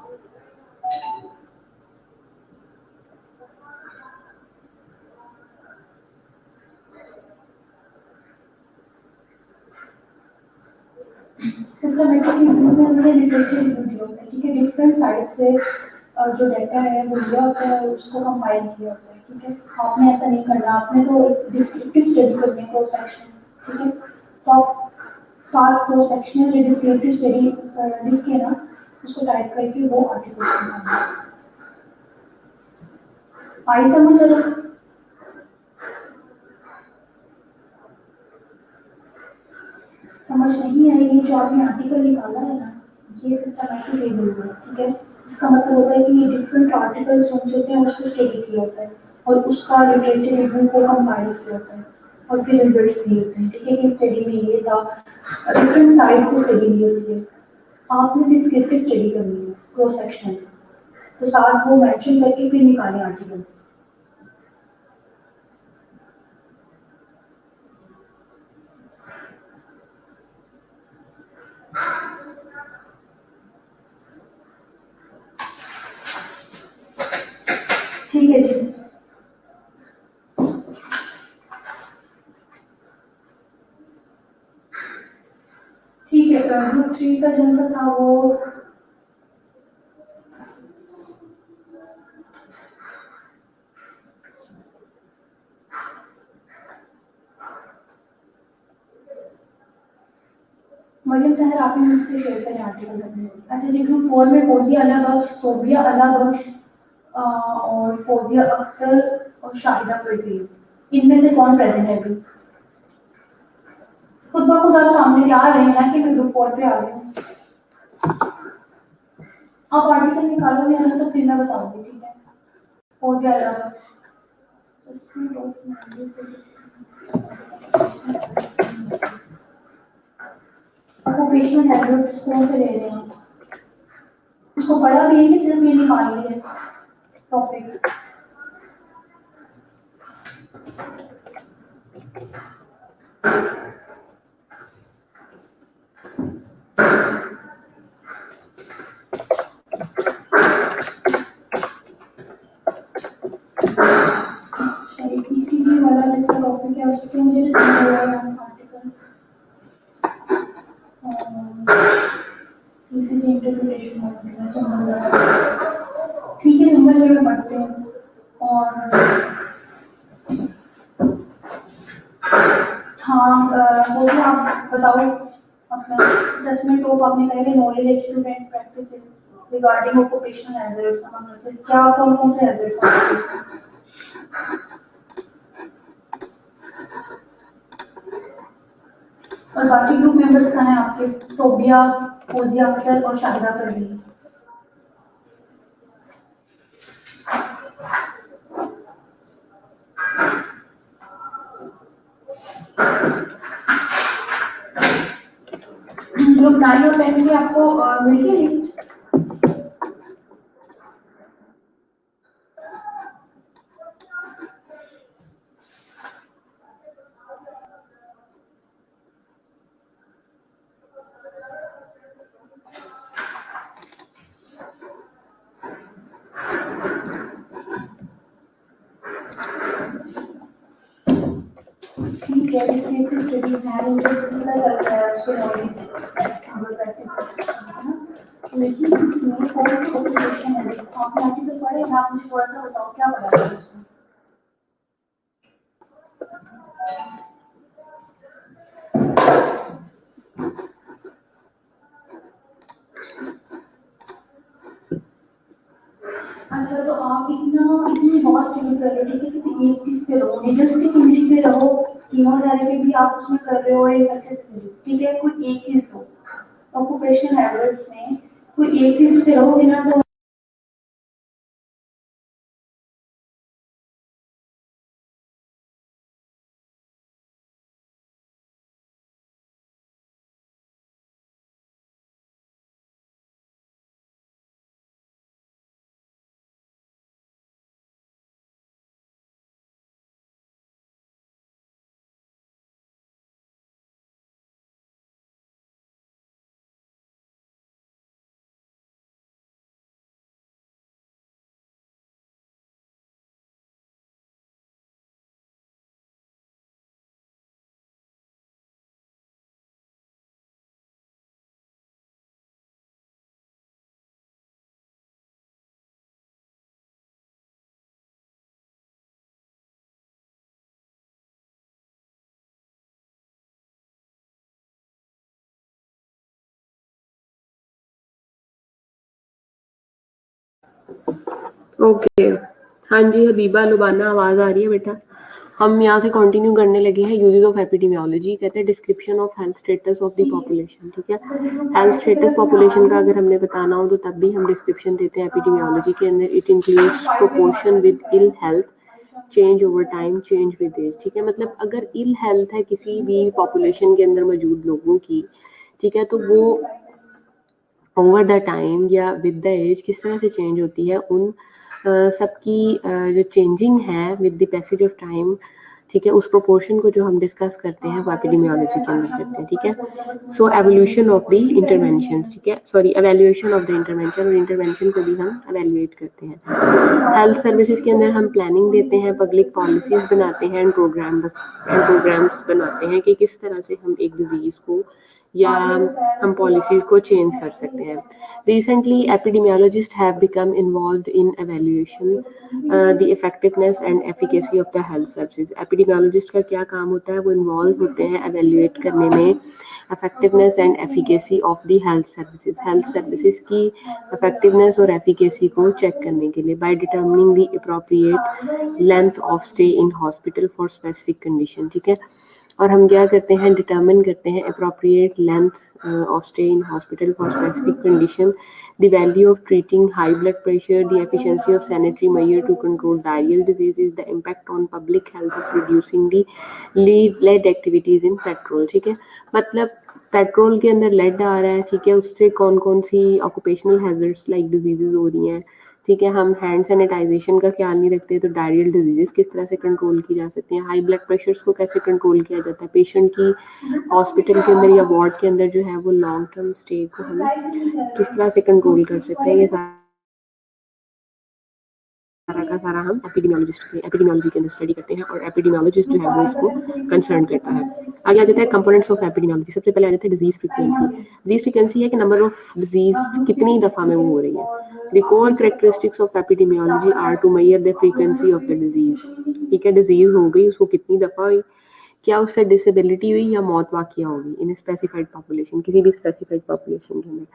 सिस्टमैटिक रिव्यू में हमने लिटरेचर रिव्यू दिया होता है, ठीक है। डिफरेंट साइड से जो डाटा है वो लिया होता है, उसको कंपाइल किया होता है, ठीक है। आपने ऐसा नहीं करना, आपने तो डिस्क्रिप्टिव स्टडी करनी है, क्रॉस सेक्शन, ठीक है। तो आप साथ क्रॉस सेक्शनल या डिस्क्रिप्टिव स्टडी लिख के ना उसको टाइप करके वो आर्टिकल बनाना है। आई समझ आ रहा? समझ नहीं आई? ये जो आपने आर्टिकल निकाला है ना, ये सिस्टमैटिक रिव्यू है, ठीक है। इसका मतलब होता है कि ये डिफरेंट आर्टिकल्स होते हैं, उसको स्टडी किया होता है और उसका लिटरेचर रिव्यू को कंपाइल किया होता है और फिर रिजल्ट्स दिए होते हैं, ठीक है। कि स्टडी में ये था, डिफरेंट साइड से स्टडी ली होती है। आपने डिस्क्रिप्टिव स्टडी करनी है, क्रॉस सेक्शन, तो साथ वो मेंशन करके फिर निकाले आर्टिकल्स। ठीक है जी, ठीक है। ग्रुप 3 का जो सा था वो मरियम सहर, आपने मुझसे शेयर करें आर्टिकल अपने। अच्छा जी, ग्रुप 4 में फौजिया अला बख्श, सोबिया अला बख्श और फौजिया अख्तर और शाहिदा परवीन, इनमें से कौन प्रेजेंट है अभी? खुद ब खुद आप सामने आ रहे हैं ना कि मैं ग्रुप 4 पे आ गई हूँ। आप आर्टिकल निकालोगे ना तो फिर मैं बताऊंगी, ठीक है। फौजिया अला बख्श, ऑक्यूपेशनल हैबिट्स कौन से ले रहे हैं? उसको पढ़ा भी है कि सिर्फ ये निकाल लिया टॉपिक? पीसीजी वाला जिसका टॉपिक है उसके मुझे आर्टिकल पीसीजी इंटरप्रिटेशन, ठीक है। नंबर जो मैं पढ़ते हैं और हाँ, वो भी आप बताओ अपना असेसमेंट ऑफ, आपने कहेंगे knowledge student practice regarding occupational hazards among nurses, क्या कौन कौन से हैजर्ड्स हैं? और बाकी ग्रुप मेंबर्स कहाँ हैं आपके? सोबिया, फौजिया अख्तर और शाहिदा परवीन। ग्रुप 9 और 10 की आपको मिल गई लिस्ट? ठीक है, डिस्क्रिप्टिव स्टडीज हैं, उनको पता चल रहा है उसके नॉलेज प्रैक्टिस है ना। लेकिन इसमें पोस्ट पॉपुलेशन है, आपने आर्टिकल पढ़े हैं, आप मुझे थोड़ा सा बताओ क्या पढ़ा है उसमें? अच्छा, तो आप इतनी बहुत स्टडी कर रहे हो, ठीक है, किसी एक चीज पे रहो, नेगेटिव कंडीशन पे रहो, कीमोथेरेपी भी आप उसमें कर रहे हो एक अच्छे से, ठीक है, कोई एक चीज दो, ऑक्यूपेशनल हैबिट्स में कोई एक चीज पे रहोगे ना तो ओके, हाँ जी हबीबा लुबाना, आवाज़ आ रही है बेटा? हम यहाँ से कंटिन्यू करने लगे हैं यूजेस ऑफ एपिडेमियोलॉजी। कहते हैं description of health status of the population, ठीक है। हेल्थ स्टेटस पॉपुलेशन का अगर हमने बताना हो तो तब भी हम डिस्क्रिप्शन देते हैं एपिडेमियोलॉजी के अंदर। It includes proportion with ill health, change over time, change with age, ठीक है। मतलब अगर इल हेल्थ है किसी भी पॉपुलेशन के अंदर मौजूद लोगों की, ठीक है, तो वो ओवर द टाइम या विद द एज किस तरह से चेंज होती है, उन सबकी जो चेंजिंग है with the passage of time, ठीक है, उस प्रोपोर्शन को जो हम डिस्कस करते हैं वो एपिडेमियोलॉजी के अंदर करते हैं, ठीक है। सो एवोल्यूशन ऑफ द इंटरवेंशन, ठीक है, sorry evaluation of the intervention, और इंटरवेंशन को भी हम एवेल्यूएट करते हैं। हेल्थ सर्विसेज के अंदर हम प्लानिंग देते हैं, पब्लिक पॉलिसीज बनाते हैं, एंड प्रोग्राम्स बनाते हैं कि किस तरह से हम एक डिजीज को या हम पॉलिसीज को चेंज कर सकते हैं। Recently epidemiologist have become involved in evaluation the effectiveness and efficacy of the health services. Epidemiologist का क्या काम होता है, वो इन्वॉल्व होते हैं एवेल्यूएट करने में effectiveness and efficacy of the health services, health services की इफेक्टिवनेस और एफिकेसी को चेक करने के लिए, by determining the appropriate length of stay in hospital for specific condition, ठीक है। और हम क्या करते हैं, डिटर्मिन करते हैं appropriate length of stay in hospital for specific condition, the value of treating high blood pressure, the efficiency of sanitary measure to control diarrhoeal diseases, the impact on public health of reducing the lead activities in petrol, ठीक है। मतलब petrol के अंदर lead आ रहा है, ठीक है, उससे कौन कौन सी ऑक्यूपेशनल हैजर्ड्स लाइक डिजीजेज हो रही हैं, ठीक है। हम हैंड सैनिटाइजेशन का ख्याल नहीं रखते तो डायरियल डिजीजेस किस तरह से कंट्रोल की जा सकती हैं, हाई ब्लड प्रेशर्स को कैसे कंट्रोल किया जाता है, पेशेंट की हॉस्पिटल के अंदर या वार्ड के अंदर जो है वो लॉन्ग टर्म स्टे को हम किस तरह से कंट्रोल कर सकते हैं, ये सारा का सारा हम एपिडेमियोलॉजी के अंदर स्टडी करते हैं, और एपिडेमियोलॉजिस्ट जो है वो इसको कंसर्न करता है। आगे आ जाता है कंपोनेंट्स ऑफ एपिडेमियोलॉजी। सबसे पहले आ जाता है डिजीज फ्रीक्वेंसी। डिजीज फ्रीक्वेंसी है कि नंबर ऑफ डिजीज कितनी दफा में वो हो रही है। The core characteristics of epidemiology are to measure the frequency of the disease, ठीक है। डिजीज हो गई, उसको कितनी दफा हुई, क्या उससे डिसेबिलिटी हुई या मौत वाकया होगी इन स्पेसिफाइड पॉपुलेशन, किसी भी स्पेसिफाइड पॉपुलेशन के अंदर,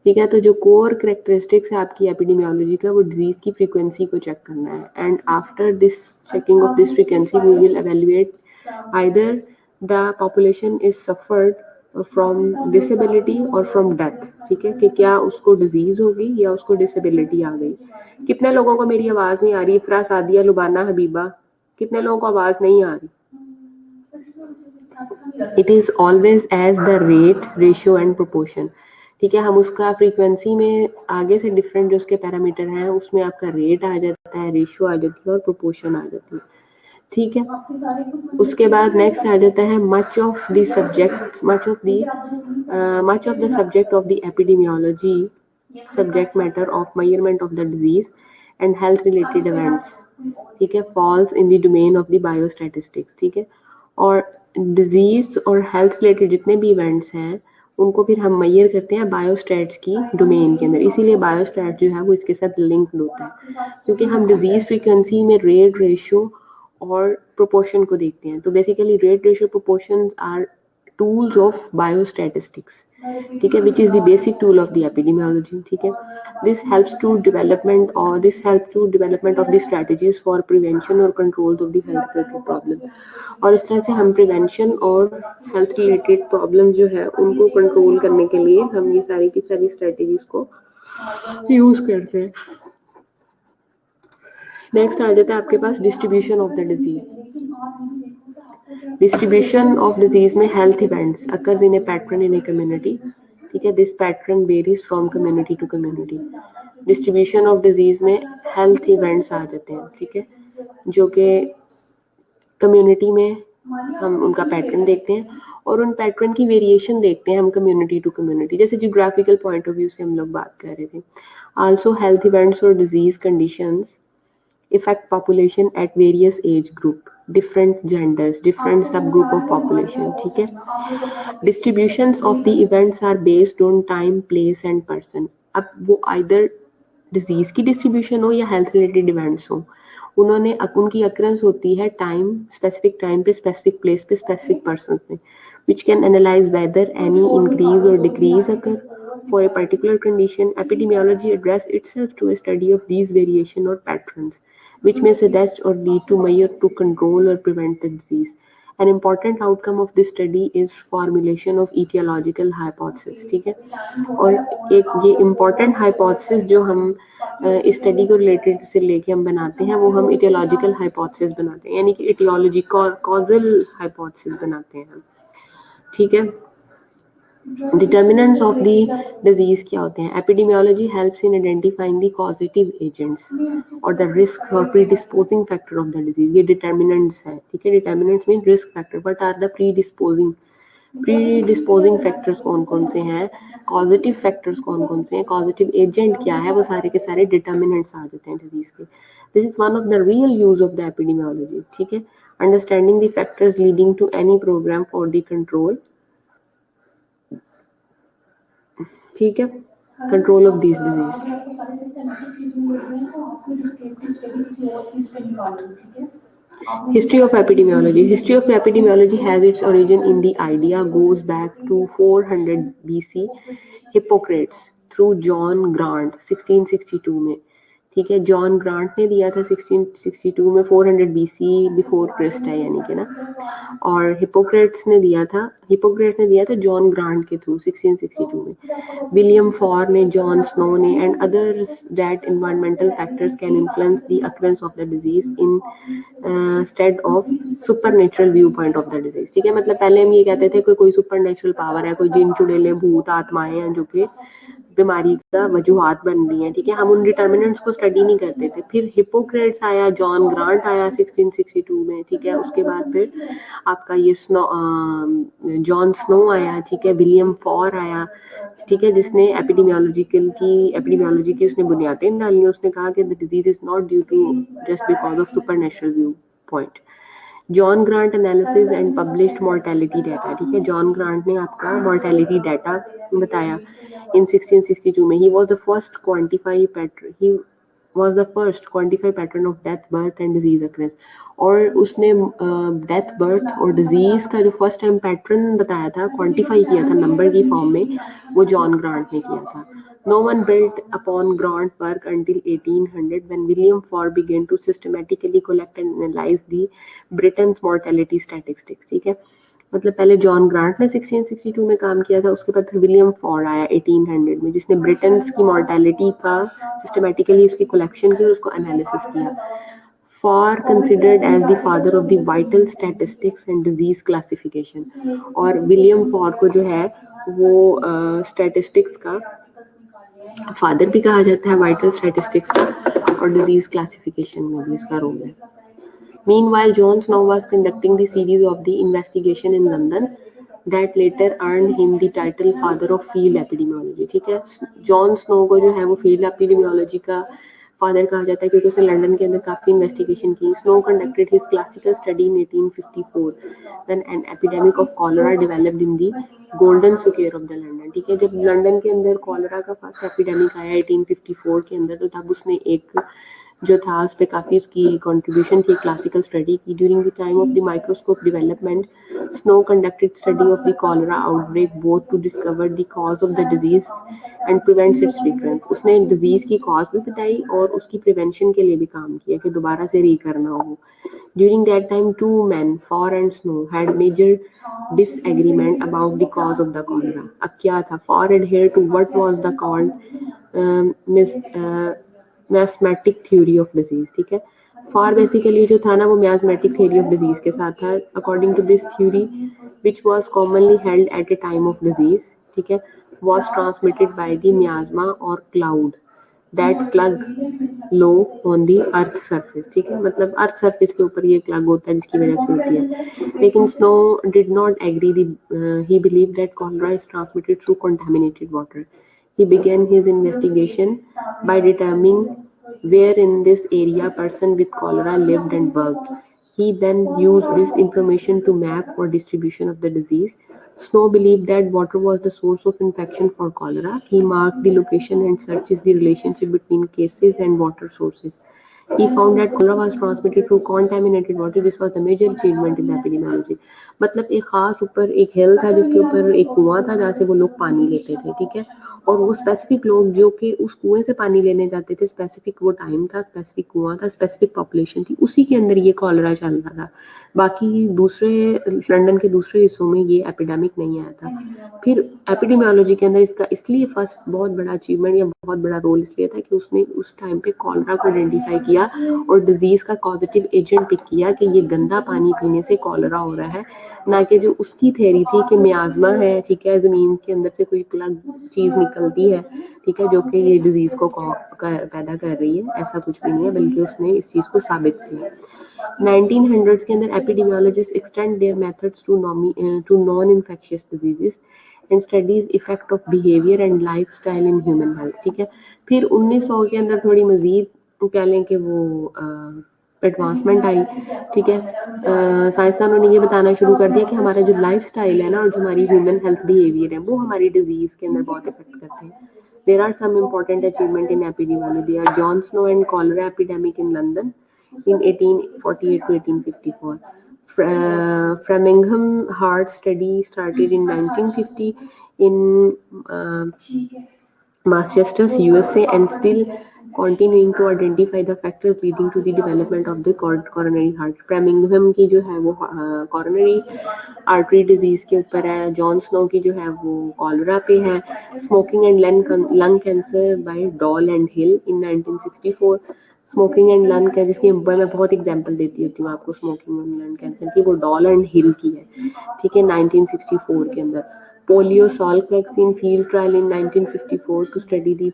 ठीक है। तो जो कोर कैरेक्टरिस्टिक्स है आपकी एपिडेमियोलॉजी का, वो डिजीज की फ्रीक्वेंसी को चेक करना है, and after this checking of this frequency we will evaluate either the population is suffered from disability और फ्रॉम डेथ, ठीक है, कि क्या उसको डिजीज हो गई या उसको डिसेबिलिटी आ गई। कितने लोगों को मेरी आवाज नहीं आ रही? इफ्रा, सादिया, लुबाना, हबीबा, कितने लोगों को आवाज नहीं आ रही? It is always as the rate, ratio and proportion, ठीक है। हम उसका फ्रीक्वेंसी में आगे से डिफरेंट जो उसके पैरामीटर हैं उसमें आपका रेट आ जाता है, रेशियो आ जाती है और प्रोपोर्शन आ जाती है, ठीक है। उसके बाद नेक्स्ट आ जाता है much of the subject of the epidemiology, subject matter of measurement of the disease and health related events, ठीक है, falls in the domain of the biostatistics, ठीक है। और डिजीज और हेल्थ रिलेटेड जितने भी इवेंट्स हैं उनको फिर हम मेजर करते हैं बायोस्टैट्स की डोमेन के अंदर। इसीलिए बायोस्टैट जो है वो इसके साथ लिंक्ड होता है, क्योंकि हम डिजीज फ्रीक्वेंसी में रेट रेशियो और प्रोपोर्शन को देखते हैं। तो basically rate ratio proportions are tools of biostatistics, ठीक है, which is the basic tool of the epidemiology, ठीक है। This helps to development of the strategies for prevention और control of the health related problem. और इस तरह से हम प्रिवेंशन और हेल्थ रिलेटेड प्रॉब्लम जो है उनको कंट्रोल करने के लिए हम ये सारी की सारी स्ट्रेटजीज को यूज करते हैं। नेक्स्ट आ जाता है आपके पास distribution of the disease. Distribution of disease में health events occurs in a pattern in a community, ठीक है। This pattern varies from community to community. Distribution of disease में हेल्थ इवेंट्स आ जाते हैं, ठीक है, जो कि कम्युनिटी में हम उनका पैटर्न देखते हैं और उन पैटर्न की वेरिएशन देखते हैं हम कम्युनिटी टू कम्युनिटी, जैसे जियोग्राफिकल पॉइंट ऑफ व्यू से हम लोग बात कर रहे थे। आल्सो हेल्थ इवेंट्स और disease conditions affect population at various age group, different genders, different subgroup of population, ठीक है। Distributions of the events are based on time, place and person। अब वो either disease की distribution हो या health related events हो, उन्होंने उनकी occurrence होती है time, specific time पे, specific place पे, specific person पे, which can analyze whether any increase or decrease occur for a particular condition. Epidemiology address itself to a study of these variation or patterns, which may suggest or lead to measure to control or prevent the disease. An important outcome of this study is formulation of etiological hypothesis, ठीक है। और एक ये important hypothesis जो हम इस study को related से लेके हम बनाते हैं, वो हम etiological hypothesis बनाते हैं, यानी कि etiology causal hypothesis बनाते हैं हम, ठीक है। डिटर्मिनेंट्स ऑफ द डिजीज क्या होते हैं? Epidemiology helps in identifying the causative agents और द रिस्क और predisposing factor of the disease. ये डिटर्मिनेंट्स है, ठीक है। Determinants mean risk factor. What are the predisposing factors कौन कौन से हैं, कॉजेटिव फैक्टर्स कौन कौन से हैं, कॉजेटिव एजेंट क्या है, वो सारे के सारे डिटर्मिनेंट्स आ जाते हैं डिजीज के। This is one of the real use of the epidemiology, ठीक है। Understanding the factors leading to any programme for the control, ठीक है, control of this disease. History of epidemiology. History of epidemiology has its origin in the idea goes back to 400 BC Hippocrates through John Grant 1662 में, ठीक है। John grant ने दिया था 1662 में, 400 BC before Christ है यानी कि ना। और हिपोक्रेट्स ने दिया था जॉन ग्रांट के थ्रू 1662 में। विलियम फॉर ने, जॉन स्नो ने and others that environmental factors can influence the occurrence of the disease in instead of supernatural view point of the disease, ठीक है। मतलब पहले हम ये कहते थे कि कोई सुपरनेचुरल पावर है, कोई जिन चुड़ैलें भूत आत्माएं हैं जो कि बीमारी का वजूहात बन रही है, ठीक है। हम उन डिटर्मिनेंट्स को स्टडी नहीं करते थे। फिर हिपोक्रेट्स आया, जॉन ग्रांट आया 1662 में, ठीक है। उसके बाद फिर आपका ये जॉन स्नो आया, ठीक है। विलियम फॉर आया, ठीक है, जिसने एपिडेमियोलॉजी की उसने बुनियादें डाली। उसने कहा कि the disease is not due to just because of supernatural viewpoint. John Graunt analysis and published mortality data, ठीक है। जॉन ग्रांट ने आपका मॉर्टेलिटी डाटा बताया in 1662 में। He was the first quantify pattern of death, birth and disease occurrence। और उसने death, birth और disease का जो फर्स्ट टाइम पैटर्न बताया था, क्वांटिफाई किया था नंबर की फॉर्म में, वो जॉन ग्रांट ने किया था। No one built upon Grant work until 1800 when William Ford began to systematically collect and analyze the Britain's mortality statistics, ठीक है। मतलब पहले जॉन ग्रांट ने 1662 में काम किया था, उसके बाद फिर विलियम फॉर्ड आया 1800 में, जिसने ब्रिटेन की मॉर्टेलिटी का सिस्टमैटिकली उसकी कलेक्शन की और उसको एनालिसिस किया। For considered as the father of the vital statistics and disease classification. और विलियम फॉर्ड को जो है वो स्टैटिस्टिक्स का फादर भी कहा जाता है, वाइटल स्टैटिस्टिक्स का, और डिजीज क्लासिफिकेशन में भी उसका रोल है। Meanwhile, John Snow was conducting the series of the investigation in London that later earned him the title father of field epidemiology, ठीक है। जॉन स्नो को जो है वो फील्ड एपिडेमियोलॉजी का फादर कहा जाता है क्योंकि उसने लंदन के अंदर काफ़ी इन्वेस्टिगेशन की. Snow conducted his classical study in 1854 when an epidemic of cholera developed in the golden square of the London. ठीक है, जब लंदन के अंदर कॉलरा का फर्स्ट एपिडेमिक आया 1854 के अंदर, तो तब उसने एक जो था उस पर काफ़ी उसकी कॉन्ट्रीब्यूशन थी, क्लासिकल स्टडी की. During the time of the microscope development, Snow conducted study of the cholera outbreak both to discover the cause of the disease and prevents its recurrence. उसने डिजीज की कॉज भी बताई और उसकी prevention के लिए भी काम किया कि दोबारा से रिकरना हो. During that time, two men, Farr and Snow, had major disagreement about the cause of the cholera. अब क्या था? Farr adhered to what was the called miasmatic theory of disease. ठीक है, Farr basically जो था ना वो miasmatic theory of disease के साथ था. According to this theory, which was commonly held at a time of disease, ठीक है, was transmitted by the miasma or cloud that plug low on the earth surface. ठीक है, मतलब earth surface के ऊपर ये प्लग होता है जिसकी वजह से होती है. लेकिन Snow did not agree. He believe that cholera is transmitted through contaminated water. He began his investigation by determining where in this area person with cholera lived and worked. He then used this information to map or distribution of the disease. Snow believed that water was the source of infection for cholera. He marked the location and searches the relationship between cases and water sources. He found that cholera was transmitted through contaminated water. This was the major achievement in epidemiology. मतलब एक खास ऊपर एक हिल था जिसके ऊपर एक कुआं था जहाँ से वो लोग पानी लेते थे. ठीक है, और वो स्पेसिफिक लोग जो कि उस कुएं से पानी लेने जाते थे, स्पेसिफिक वो टाइम था, स्पेसिफिक कुआं था, स्पेसिफिक पॉपुलेशन थी, उसी के अंदर ये कॉलरा चल रहा था. बाकी दूसरे लंदन के दूसरे हिस्सों में ये एपिडेमिक नहीं आया था. फिर एपिडेमियोलॉजी के अंदर इसका इसलिए फर्स्ट बहुत बड़ा अचीवमेंट या बहुत बड़ा रोल इसलिए था कि उसने उस टाइम पे कॉलरा को आइडेंटिफाई किया और डिजीज का पॉजिटिव एजेंट पिक किया कि ये गंदा पानी पीने से कॉलरा हो रहा है, ना कि जो उसकी थ्योरी थी कि मियाजमा है. ठीक है, जमीन के अंदर से कोई प्लग चीज निकलती है, ठीक है, जो कि ये डिजीज को पैदा कर रही है. ऐसा कुछ भी नहीं है, बल्कि उसने इस चीज को साबित किया. 1900s के अंदर epidemiologist extend their methods to non infectious diseases and studies effect of behaviour and lifestyle in human health. ठीक है, फिर 1900 के अंदर थोड़ी मजीद कह लें कि वो एडवांसमेंट आई. ठीक है, साइंसदानों ने ये बताना शुरू कर दिया कि हमारा जो लाइफस्टाइल है ना और जो हमारी ह्यूमन हेल्थ बिहेवियर है वो हमारी डिजीज के अंदर बहुत इफेक्ट करते हैं. There are some important achievement in epidemiology. There are John Snow and cholera epidemic in London in 1848 to 1854. Framingham Heart study started in 1950 in Massachusetts, USA, and still continuing to identify the factors leading to the development of the coronary heart. Framingham की जो है वो coronary artery disease के ऊपर है. Jon Snow की जो है वो कॉलरा पे है. Smoking and lung cancer by Doll and Hill in 1964. Smoking and lung का जिसकी मैं बहुत एग्जांपल देती होती हूँ आपको स्मोकिंग एंड लंग कैंसर की, वो डॉल एंड हिल की है. ठीक है, 1964 के अंदर. Polio Salk vaccine field trial in 1954 to study the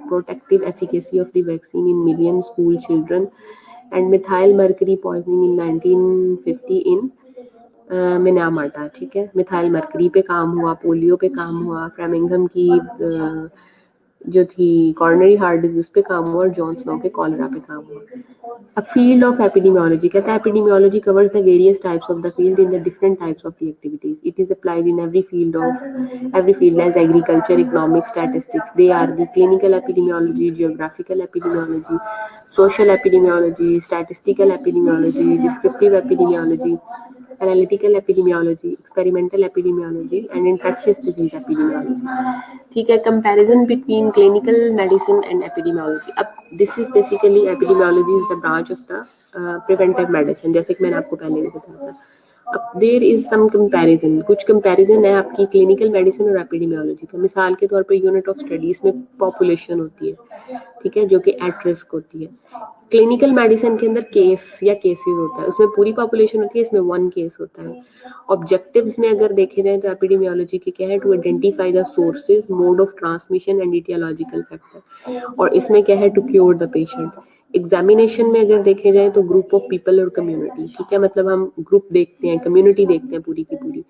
protective efficacy of the vaccine in million school children, and methyl mercury poisoning in 1950 in Minamata. ठीक है, मिथाइल मरकरी पे काम हुआ, पोलियो पे काम हुआ, फ्रेमिंघम की जो थी कॉर्नरी हार्ट डिजीज पे काम हुआ और जॉन स्नो के कॉलरा पे काम हुआ. अब फील्ड ऑफ एपिडेमियोलॉजी कहता है epidemiology covers the various types of the field in the different types of the activities. It is applied in every field as agriculture, economics, statistics. They are the clinical epidemiology, geographical epidemiology, social epidemiology, statistical epidemiology, descriptive epidemiology, analytical epidemiology, experimental epidemiology, and infectious disease epidemiology. ठीक है, comparison between clinical medicine and epidemiology. अब this is basically epidemiology is the branch of the preventive medicine, जैसे कि मैंने आपको पहले भी बताया था. अब देयर इज सम कंपैरिजन, कुछ कंपैरिजन है आपकी क्लिनिकल मेडिसिन और एपिडेमियोलॉजी का. मिसाल के तौर पे यूनिट ऑफ स्टडीज में पॉपुलेशन होती है, ठीक है, जो कि एट रिस्क होती है. क्लिनिकल मेडिसिन के अंदर केस या केसेस होता है, उसमें पूरी पॉपुलेशन होती है, इसमें वन केस होता है. ऑब्जेक्टिव्स में अगर देखे जाए तो एपिडेमियोलॉजी के क्या है, to identify the sources, mode of transmission and aetiological factor, और इसमें क्या है, to cure the patient. Examination में अगर देखे जाए तो ग्रुप ऑफ पीपल और कम्युनिटी. ठीक है, मतलब हम ग्रुप देखते हैं, कम्युनिटी देखते हैं पूरी की पूरी.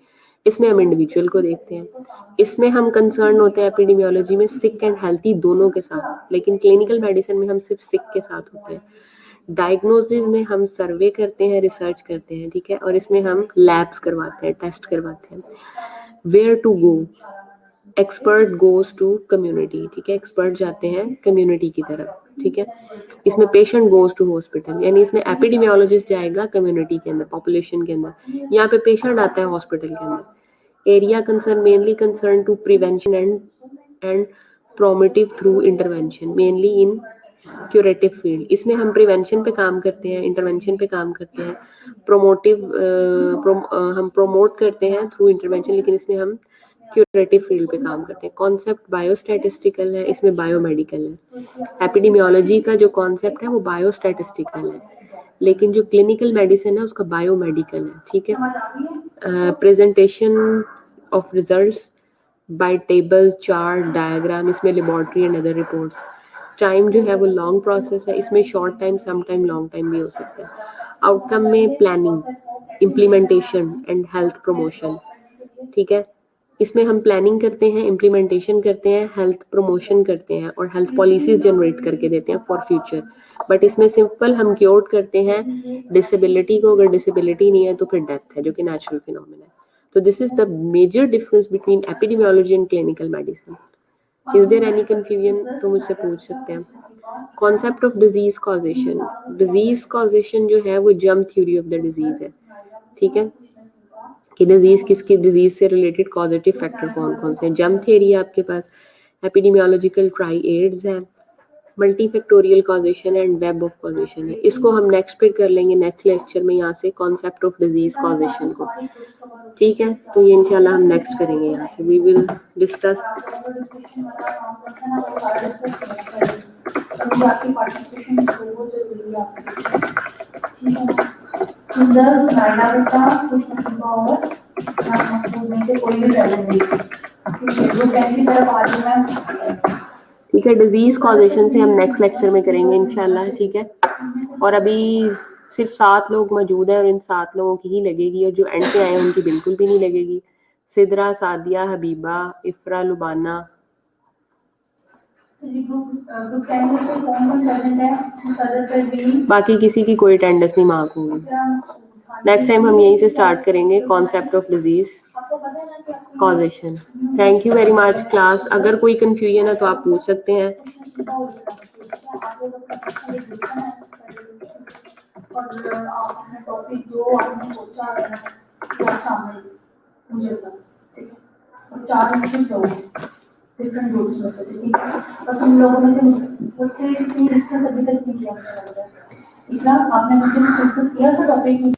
इसमें हम इंडिविजुअल को देखते हैं। इसमें हम कंसर्न होते हैं एपिडेमियोलॉजी में सिक एंड हेल्थी दोनों के साथ, लेकिन क्लिनिकल मेडिसिन में हम सिर्फ सिक के साथ होते हैं। डायग्नोसिस में हम सर्वे करते हैं, रिसर्च करते हैं, ठीक है, और इसमें हम लैब्स करवाते हैं, टेस्ट करवाते हैं। Where to go, expert goes to community, ठीक है, एक्सपर्ट जाते हैं कम्युनिटी की तरफ, ठीक है। इसमें पेशेंट गोज टू हॉस्पिटल, यानी इसमें एपिडेमियोलॉजिस्ट जाएगा कम्युनिटी के अंदर, पॉपुलेशन के अंदर, यहाँ पे पेशेंट आता है हॉस्पिटल के अंदर। Area concern mainly concern to prevention and promotive through intervention, mainly in curative field. इसमें हम प्रिवेंशन पे काम करते हैं, इंटरवेंशन पे काम करते हैं, हम प्रोमोट करते हैं थ्रू इंटरवेंशन, लेकिन इसमें हम क्यूरेटिव फील्ड पे काम करते हैं। कॉन्सेप्ट बायोस्टैटिस्टिकल है, इसमें बायोमेडिकल है। एपिडेमियोलॉजी का जो कॉन्सेप्ट है वो बायोस्टैटिस्टिकल है, लेकिन जो क्लिनिकल मेडिसिन है उसका बायोमेडिकल है, ठीक है। Presentation of results by table, chart, diagram, इसमें laboratory and other reports. Time जो है वो लॉन्ग प्रोसेस है, इसमें short time, some time long time भी हो सकता है। आउटकम में planning, implementation and health promotion, ठीक है। इसमें हम प्लानिंग करते हैं, इम्प्लीमेंटेशन करते हैं, हेल्थ प्रमोशन करते हैं और हेल्थ पॉलिसीज जनरेट करके देते हैं फॉर फ्यूचर। बट इसमें सिंपल हम क्योर करते हैं डिसेबिलिटी को, अगर डिसेबिलिटी नहीं है तो फिर डेथ है, जो कि नेचुरल फिनोमेना है। तो this is the major difference between epidemiology and clinical medicine. Is there any confusion तो मुझसे पूछ सकते हैं। Concept of disease causation, disease causation जो है वो germ theory of the disease है, ठीक है, कि डिजीज किसकी, डिजीज से रिलेटेड कॉजेटिव फैक्टर कौन कौन से हैं। जर्म थ्योरी है आपके पास, एपिडेमियोलॉजिकल ट्राइएड्स है, multifactorial causation and web of causation है। इसको हम नेक्स्ट पे कर लेंगे, नेक्स्ट लेक्चर में, यहाँ से कॉन्सेप्ट ऑफ डिजीज कॉजेशन को, ठीक है। तो ये इंशाल्लाह हम नेक्स्ट करेंगे, यहाँ से वी विल डिस्कस। ठीक है, डिजीज कॉजेशन से हम नेक्स्ट लेक्चर में करेंगे इंशाल्लाह, ठीक है। और अभी सिर्फ 7 लोग मौजूद हैं और इन 7 लोगों की ही लगेगी, और जो एंड पे आए हैं उनकी बिल्कुल भी नहीं लगेगी। सिदरा, सादिया, हबीबा, इफ्रा, लुबाना। बाकी किसी की कोई अटेंडेंस नहीं मार्क होगी। नेक्स्ट टाइम हम यहीं से स्टार्ट करेंगे concept of disease causation. Thank you very much class. अगर कोई कंफ्यूजन है तो आप पूछ सकते हैं। डिफरेंट ग्रुप्स में से, ठीक है। और तुम लोगों में से मुझसे डिस्कस अभी तक नहीं किया, इतना आपने मुझसे डिस्कस किया था टॉपिक।